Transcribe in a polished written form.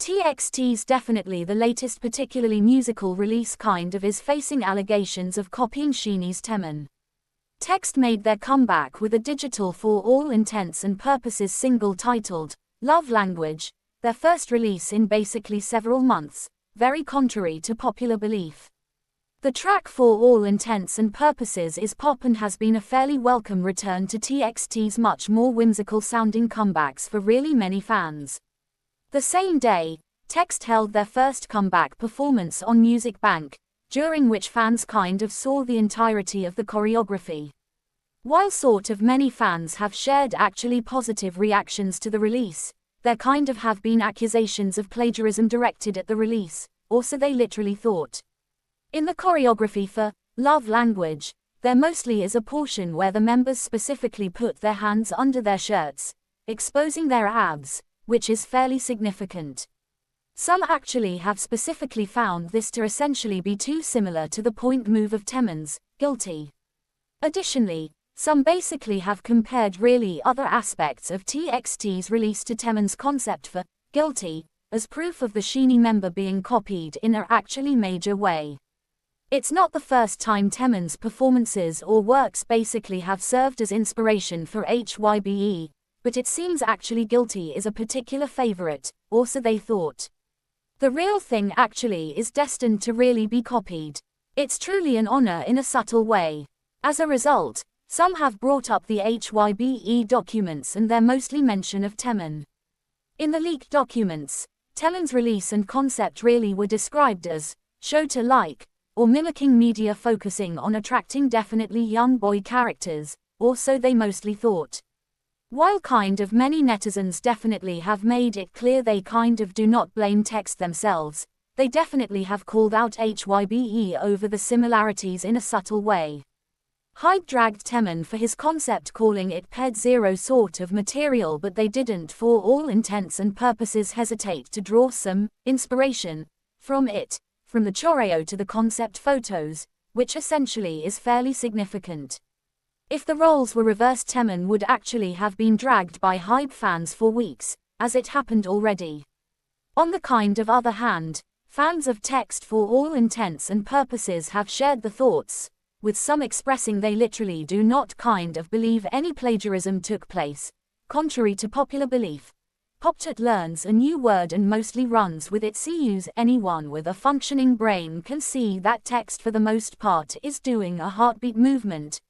TXT's definitely the latest particularly musical release kind of is facing allegations of copying SHINee's Taemin. TXT made their comeback with a digital for all intents and purposes single titled, Love Language, their first release in basically several months, very contrary to popular belief. The track for all intents and purposes is pop and has been a fairly welcome return to TXT's much more whimsical sounding comebacks for really many fans. The same day, TXT held their first comeback performance on Music Bank, during which fans kind of saw the entirety of the choreography. While sort of many fans have shared actually positive reactions to the release, there kind of have been accusations of plagiarism directed at the release, or so they literally thought. In the choreography for Love Language, there mostly is a portion where the members specifically put their hands under their shirts, exposing their abs, which is fairly significant. Some actually have specifically found this to essentially be too similar to the point move of Taemin's Guilty. Additionally, some basically have compared really other aspects of TXT's release to Taemin's concept for Guilty, as proof of the SHINee member being copied in an actually major way. It's not the first time Taemin's performances or works basically have served as inspiration for HYBE, but it seems actually Guilty is a particular favorite, or so they thought. The real thing actually is destined to really be copied. It's truly an honor in a subtle way. As a result, some have brought up the HYBE documents and their mostly mention of Taemin. In the leaked documents, Taemin's release and concept really were described as show to like, or mimicking media focusing on attracting definitely young boy characters, or so they mostly thought. While kind of many netizens definitely have made it clear they kind of do not blame TXT themselves, they definitely have called out HYBE over the similarities in a subtle way. HYBE dragged Taemin for his concept, calling it Ped Zero sort of material, but they didn't for all intents and purposes hesitate to draw some inspiration from it, from the choreo to the concept photos, which essentially is fairly significant. If the roles were reversed, Taemin would actually have been dragged by HYBE fans for weeks, as it happened already. On the kind of other hand, fans of TXT for all intents and purposes have shared the thoughts, with some expressing they literally do not kind of believe any plagiarism took place. Contrary to popular belief, PopTut learns a new word and mostly runs with it. CUs anyone with a functioning brain can see that TXT for the most part is doing a heartbeat movement,